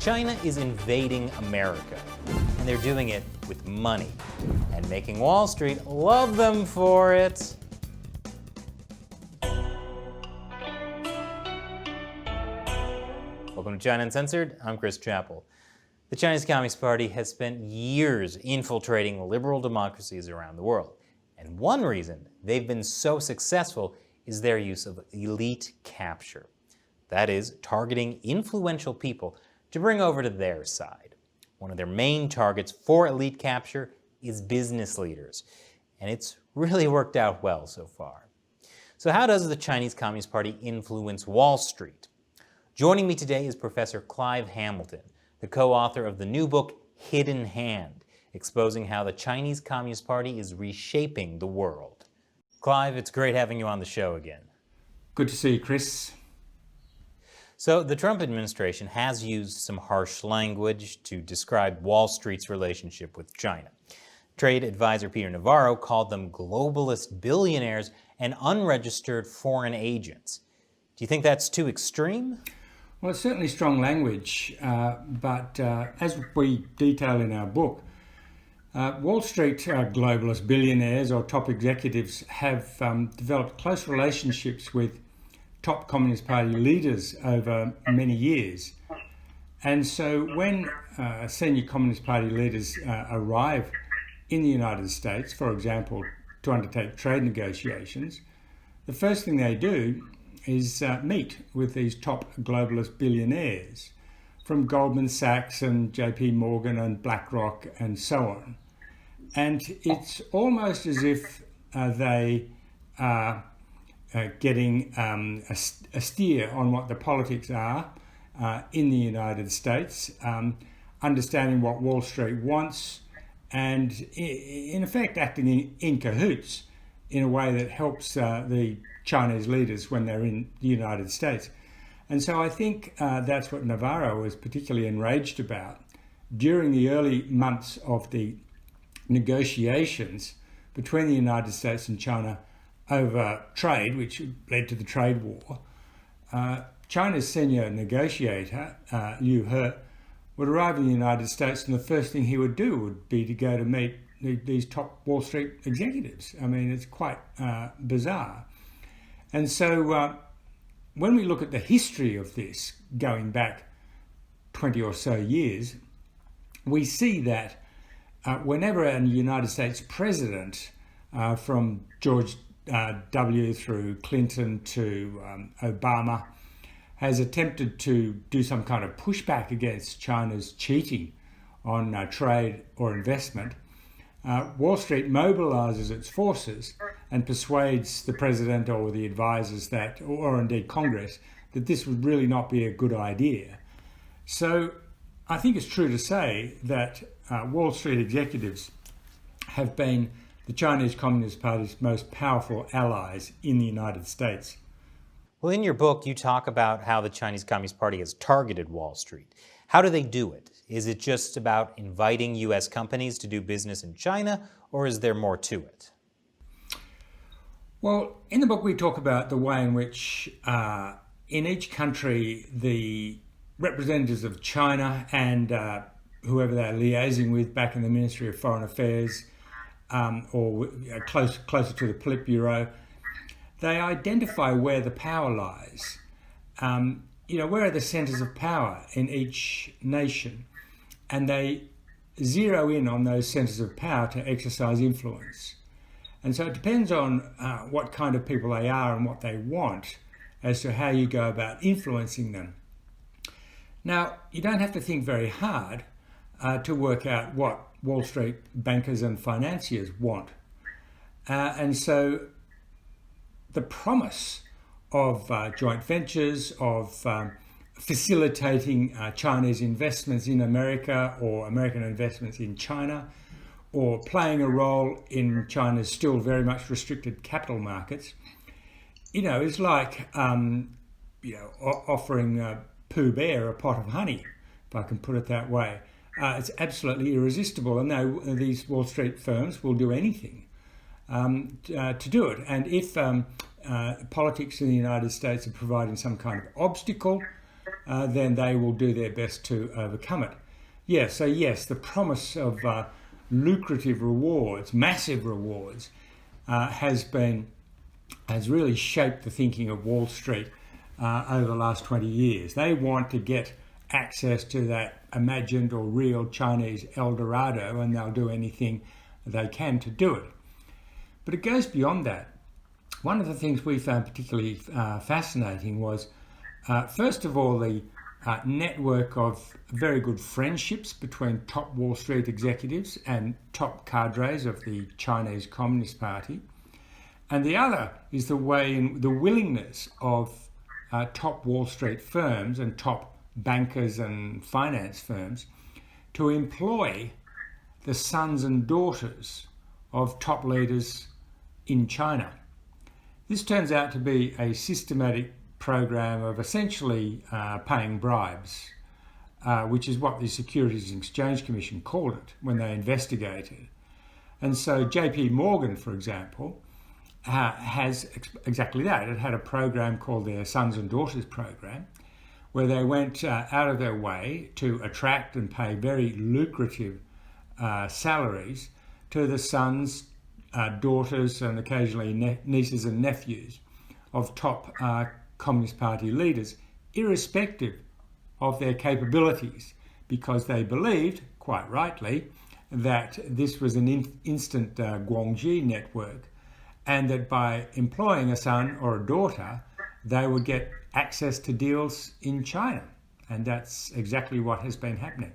China is invading America, and they're doing it with money, and making Wall Street love them for it. Welcome to China Uncensored. I'm Chris Chappell. The Chinese Communist Party has spent years infiltrating liberal democracies around the world, and one reason they've been so successful is their use of elite capture. That is, targeting influential people to bring over to their side. One of their main targets for elite capture is business leaders, and it's really worked out well so far. So how does the Chinese Communist Party influence Wall Street? Joining me today is Professor Clive Hamilton, the co-author of the new book, Hidden Hand, exposing how the Chinese Communist Party is reshaping the world. Clive, it's great having you on the show again. Good to see you, Chris. So the Trump administration has used some harsh language to describe Wall Street's relationship with China. Trade advisor Peter Navarro called them globalist billionaires and unregistered foreign agents. Do you think that's too extreme? Well, it's certainly strong language, but as we detail in our book, Wall Street globalist billionaires or top executives have developed close relationships with top Communist Party leaders over many years. And so when senior Communist Party leaders arrive in the United States, for example, to undertake trade negotiations, the first thing they do is meet with these top globalist billionaires from Goldman Sachs and JP Morgan and BlackRock and so on. And it's almost as if they are getting a steer on what the politics are in the United States, understanding what Wall Street wants, and in effect acting in cahoots in a way that helps the Chinese leaders when they're in the United States. And so I think that's what Navarro was particularly enraged about during the early months of the negotiations between the United States and China over trade, which led to the trade war. China's senior negotiator, Liu He, would arrive in the United States, and the first thing he would do would be to go to meet these top Wall Street executives. I mean, it's quite bizarre. And so when we look at the history of this, going back 20 or so years, we see that whenever a United States president, from George W. through Clinton to Obama, has attempted to do some kind of pushback against China's cheating on trade or investment, Wall Street mobilizes its forces and persuades the president or the advisors that, or indeed Congress, that this would really not be a good idea. So I think it's true to say that Wall Street executives have been the Chinese Communist Party's most powerful allies in the United States. Well, in your book, you talk about how the Chinese Communist Party has targeted Wall Street. How do they do it? Is it just about inviting U.S. companies to do business in China, or is there more to it? Well, in the book, we talk about the way in which in each country, the representatives of China and whoever they're liaising with back in the Ministry of Foreign Affairs, or closer to the Politburo, they identify where the power lies. Where are the centres of power in each nation? And they zero in on those centres of power to exercise influence. And so it depends on what kind of people they are and what they want as to how you go about influencing them. Now, you don't have to think very hard to work out what Wall Street bankers and financiers want. And so the promise of joint ventures, of facilitating Chinese investments in America or American investments in China, or playing a role in China's still very much restricted capital markets, is like, offering Pooh Bear a pot of honey, if I can put it that way. It's absolutely irresistible, and these Wall Street firms will do anything to do it. And if politics in the United States are providing some kind of obstacle then they will do their best to overcome it. Yes, the promise of lucrative rewards, massive rewards, has really shaped the thinking of Wall Street over the last 20 years. They want to get access to that imagined or real Chinese El Dorado, and they'll do anything they can to do it. But it goes beyond that. One of the things we found particularly fascinating was, first of all, the network of very good friendships between top Wall Street executives and top cadres of the Chinese Communist Party. And the other is the willingness of top Wall Street firms and top bankers and finance firms to employ the sons and daughters of top leaders in China. This turns out to be a systematic program of essentially paying bribes, which is what the Securities and Exchange Commission called it when they investigated. And so JP Morgan, for example, has exactly that. It had a program called their Sons and Daughters Program, where they went out of their way to attract and pay very lucrative salaries to the sons, daughters, and occasionally nieces and nephews of top Communist Party leaders, irrespective of their capabilities, because they believed, quite rightly, that this was an instant Guangxi network, and that by employing a son or a daughter, they would get access to deals in China. And that's exactly what has been happening.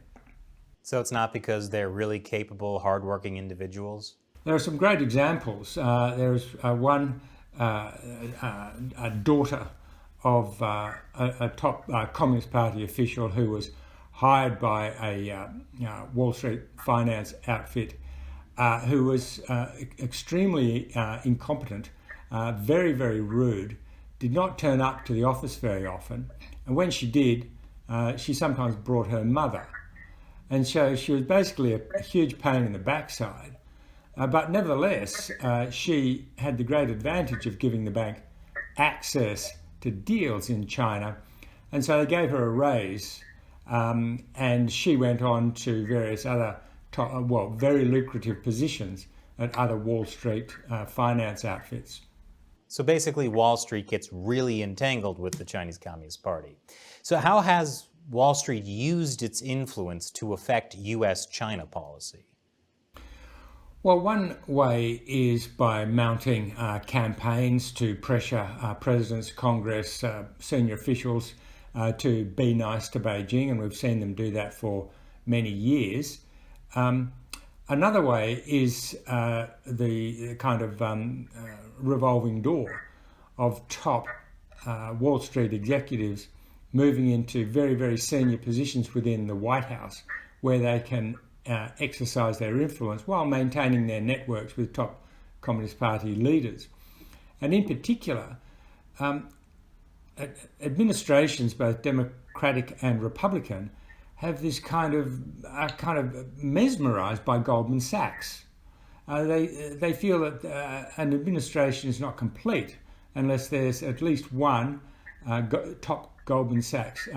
So it's not because they're really capable, hardworking individuals? There are some great examples. There's one a daughter of a top Communist Party official who was hired by a Wall Street finance outfit who was extremely incompetent, very, very rude, did not turn up to the office very often, and when she did, she sometimes brought her mother. And so she was basically a huge pain in the backside. But nevertheless, she had the great advantage of giving the bank access to deals in China. And so they gave her a raise, and she went on to various other, very lucrative positions at other Wall Street finance outfits. So basically, Wall Street gets really entangled with the Chinese Communist Party. So how has Wall Street used its influence to affect U.S.-China policy? Well, one way is by mounting campaigns to pressure presidents, Congress, senior officials to be nice to Beijing, and we've seen them do that for many years. Another way is the kind of revolving door of top Wall Street executives moving into very, very senior positions within the White House, where they can exercise their influence while maintaining their networks with top Communist Party leaders. And in particular, administrations, both Democratic and Republican, have this kind of mesmerized by Goldman Sachs. They feel that an administration is not complete unless there's at least one top Goldman Sachs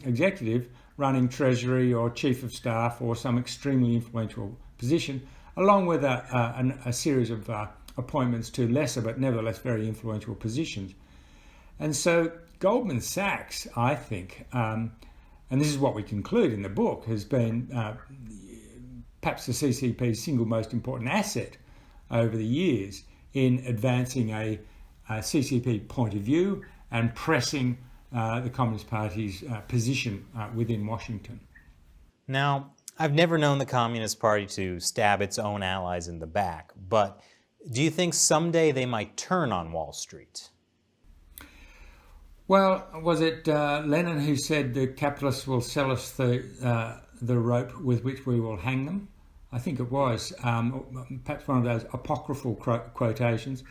executive running Treasury or Chief of Staff or some extremely influential position, along with a series of appointments to lesser but nevertheless very influential positions. And so Goldman Sachs, I think, and this is what we conclude in the book, has been perhaps the CCP's single most important asset over the years in advancing a CCP point of view and pressing the Communist Party's position within Washington. Now, I've never known the Communist Party to stab its own allies in the back, but do you think someday they might turn on Wall Street? Well, was it Lenin who said the capitalists will sell us the rope with which we will hang them? I think it was, perhaps one of those apocryphal quotations.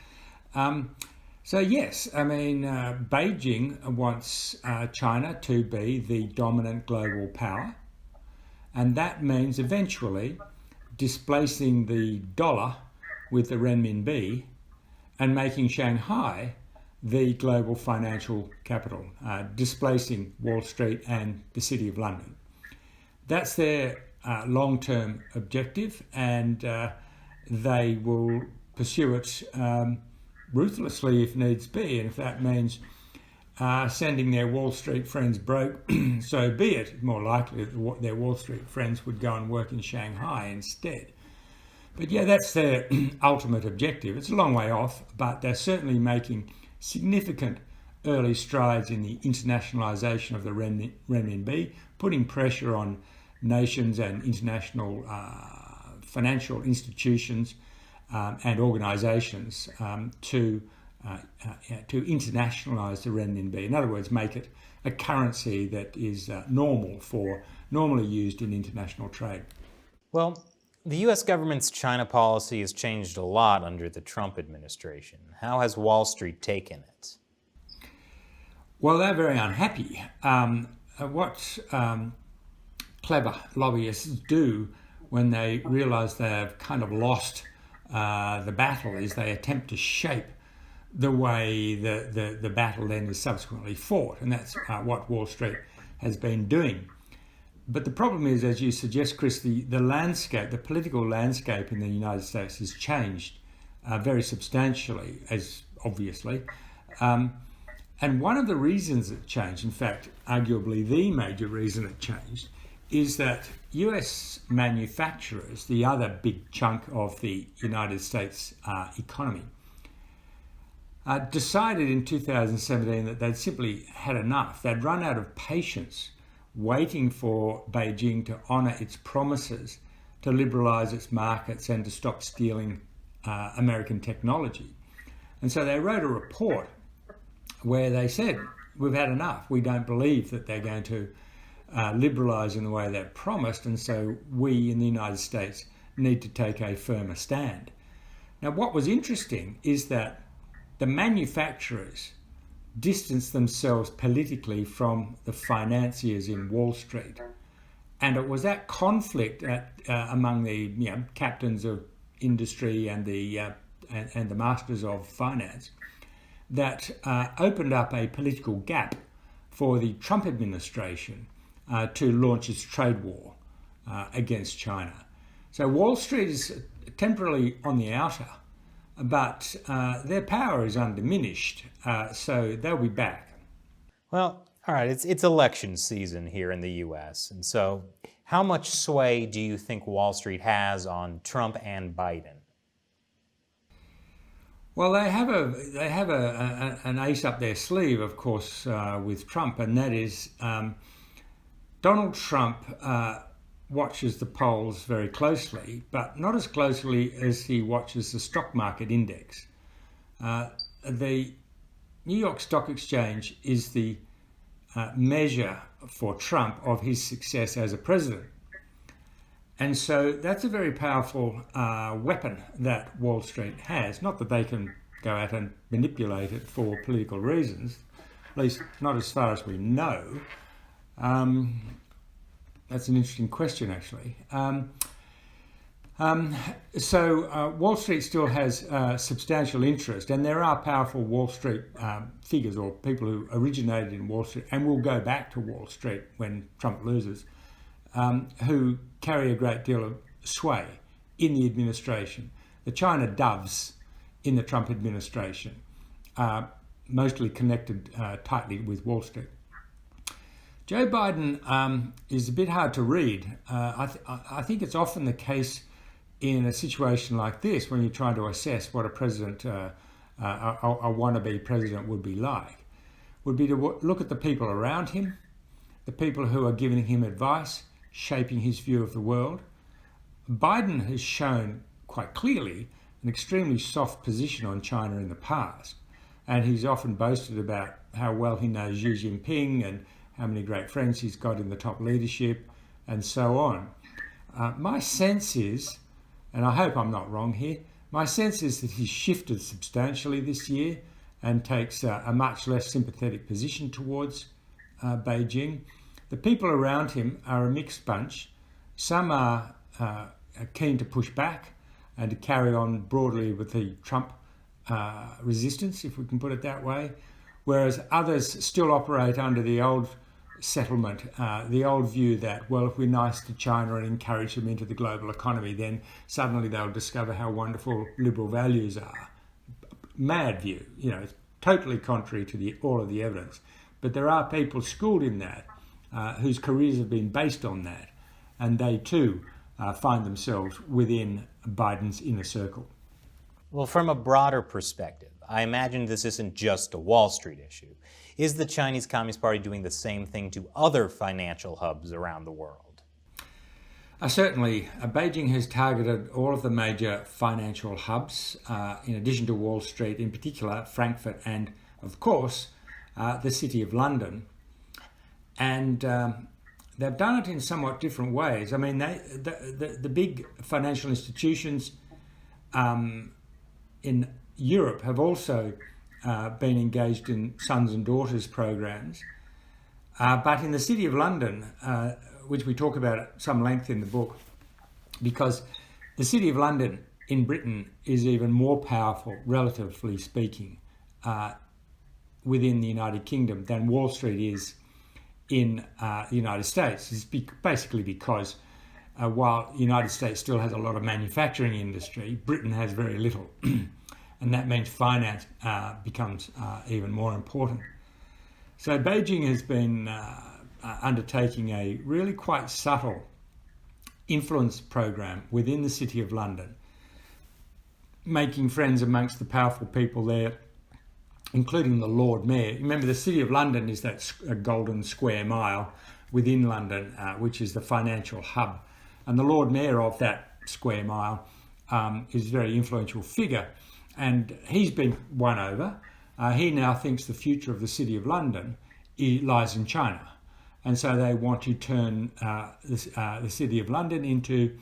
So yes, I mean, Beijing wants China to be the dominant global power, and that means eventually displacing the dollar with the renminbi and making Shanghai the global financial capital, displacing Wall Street and the City of London. That's their long-term objective, and they will pursue it ruthlessly if needs be. And if that means sending their Wall Street friends broke, so be it. It's more likely that their Wall Street friends would go and work in Shanghai instead. But yeah, that's their ultimate objective. It's a long way off, but they're certainly making significant early strides in the internationalisation of the renminbi, putting pressure on nations and international financial institutions and organisations to internationalise the renminbi. In other words, make it a currency that is normally used in international trade. Well, the U.S. government's China policy has changed a lot under the Trump administration. How has Wall Street taken it? Well, they're very unhappy. What clever lobbyists do when they realise they've kind of lost the battle is they attempt to shape the way the battle then is subsequently fought, and that's what Wall Street has been doing. But the problem is, as you suggest, Chris, the landscape, the political landscape in the United States has changed very substantially, as obviously. And one of the reasons it changed, in fact, arguably the major reason it changed, is that US manufacturers, the other big chunk of the United States economy, decided in 2017 that they'd simply had enough. They'd run out of patience waiting for Beijing to honour its promises to liberalise its markets and to stop stealing American technology. And so they wrote a report where they said, we've had enough. We don't believe that they're going to liberalise in the way they've promised, and so we in the United States need to take a firmer stand. Now, what was interesting is that the manufacturers distanced themselves politically from the financiers in Wall Street. And it was that conflict among the captains of industry and the masters of finance that opened up a political gap for the Trump administration to launch its trade war against China. So Wall Street is temporarily on the outer, but their power is undiminished, so they'll be back. Well, all right, it's election season here in the U.S., and so how much sway do you think Wall Street has on Trump and Biden? Well, they have an ace up their sleeve, of course, with Trump, and that is Donald Trump watches the polls very closely, but not as closely as he watches the stock market index. The New York Stock Exchange is the measure for Trump of his success as a president. And so that's a very powerful weapon that Wall Street has. Not that they can go out and manipulate it for political reasons, at least not as far as we know. That's an interesting question, actually. So Wall Street still has substantial interest, and there are powerful Wall Street figures or people who originated in Wall Street and will go back to Wall Street when Trump loses, who carry a great deal of sway in the administration. The China doves in the Trump administration are mostly connected tightly with Wall Street. Joe Biden is a bit hard to read. I think it's often the case in a situation like this when you're trying to assess what a president, a wannabe president would be like, would be to look at the people around him, the people who are giving him advice, shaping his view of the world. Biden has shown quite clearly an extremely soft position on China in the past, and he's often boasted about how well he knows Xi Jinping and how many great friends he's got in the top leadership, and so on. My sense is, and I hope I'm not wrong here, my sense is that he's shifted substantially this year and takes a much less sympathetic position towards Beijing. The people around him are a mixed bunch. Some are keen to push back and to carry on broadly with the Trump resistance, if we can put it that way, whereas others still operate under the old settlement, the old view that, well, if we're nice to China and encourage them into the global economy, then suddenly they'll discover how wonderful liberal values are. Mad view, it's totally contrary to all of the evidence. But there are people schooled in that whose careers have been based on that, and they too find themselves within Biden's inner circle. Well, from a broader perspective, I imagine this isn't just a Wall Street issue. Is the Chinese Communist Party doing the same thing to other financial hubs around the world? Certainly, Beijing has targeted all of the major financial hubs, in addition to Wall Street, in particular Frankfurt and, of course, the City of London. And they've done it in somewhat different ways. I mean, the big financial institutions in Europe have also been engaged in sons and daughters programs. But in the City of London, which we talk about at some length in the book, because the City of London in Britain is even more powerful, relatively speaking, within the United Kingdom than Wall Street is in the United States. It's basically because while the United States still has a lot of manufacturing industry, Britain has very little. And that means finance becomes even more important. So Beijing has been undertaking a really quite subtle influence program within the City of London, making friends amongst the powerful people there, including the Lord Mayor. Remember, the City of London is that golden square mile within London, which is the financial hub. And the Lord Mayor of that square mile is a very influential figure. And he's been won over. He now thinks the future of the City of London lies in China. And so they want to turn the City of London into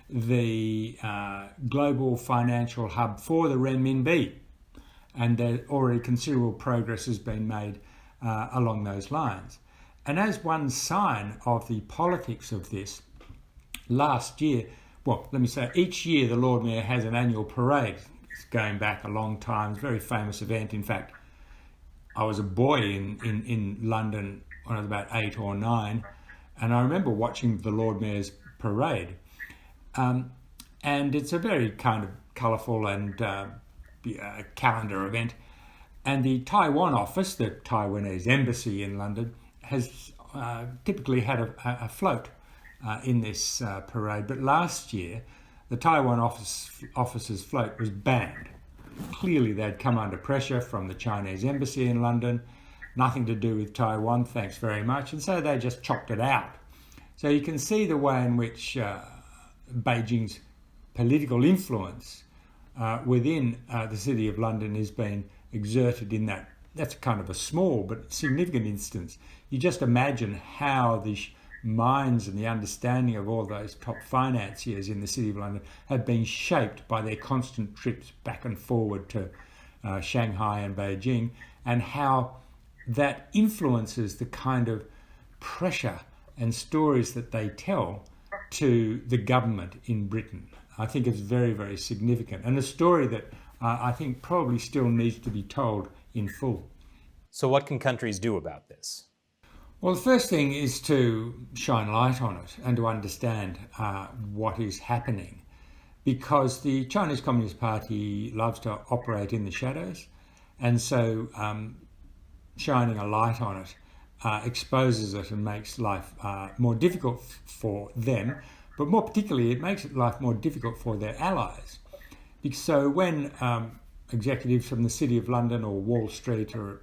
the global financial hub for the renminbi. And already considerable progress has been made along those lines. And as one sign of the politics of this, last year, each year the Lord Mayor has an annual parade. It's going back a long time. It's a very famous event. In fact, I was a boy in London when I was about 8 or 9, and I remember watching the Lord Mayor's parade. And it's a very kind of colourful and calendar event. And the Taiwan office, the Taiwanese embassy in London, has typically had a float in this parade. But last year, the Taiwan office's float was banned. Clearly, they'd come under pressure from the Chinese embassy in London. Nothing to do with Taiwan, thanks very much. And so they just chopped it out. So you can see the way in which Beijing's political influence within the City of London is being exerted in that. That's kind of a small but significant instance. You just imagine how the minds and the understanding of all those top financiers in the City of London have been shaped by their constant trips back and forward to Shanghai and Beijing, and how that influences the kind of pressure and stories that they tell to the government in Britain. I think it's very, very significant, and a story that I think probably still needs to be told in full. So what can countries do about this? Well, the first thing is to shine light on it and to understand what is happening, because the Chinese Communist Party loves to operate in the shadows, and so shining a light on it exposes it and makes life more difficult for them, but more particularly it makes life more difficult for their allies. So when executives from the City of London or Wall Street or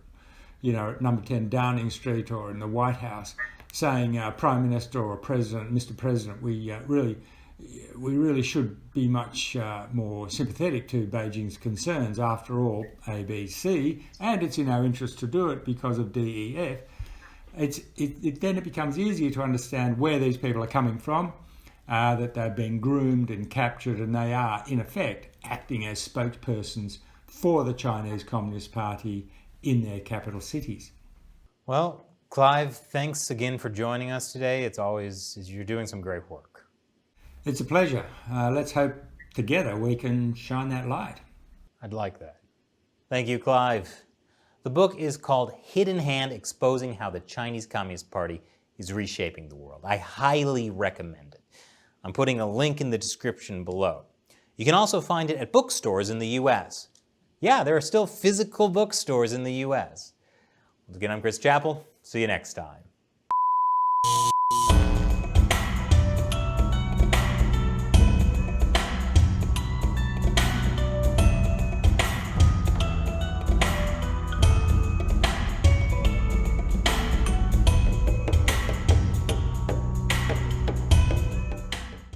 at number 10 Downing Street or in the White House saying, Prime Minister or President, Mr. President, we really should be much more sympathetic to Beijing's concerns. After all, A, B, C, and it's in our interest to do it because of D, E, F. Then it becomes easier to understand where these people are coming from, that they're being groomed and captured, and they are, in effect, acting as spokespersons for the Chinese Communist Party in their capital cities. Well, Clive, thanks again for joining us today. You're doing some great work. It's a pleasure. Let's hope together we can shine that light. I'd like that. Thank you, Clive. The book is called Hidden Hand: Exposing How the Chinese Communist Party is Reshaping the World. I highly recommend it. I'm putting a link in the description below. You can also find it at bookstores in the US. Yeah, there are still physical bookstores in the US. Once again, I'm Chris Chappell. See you next time.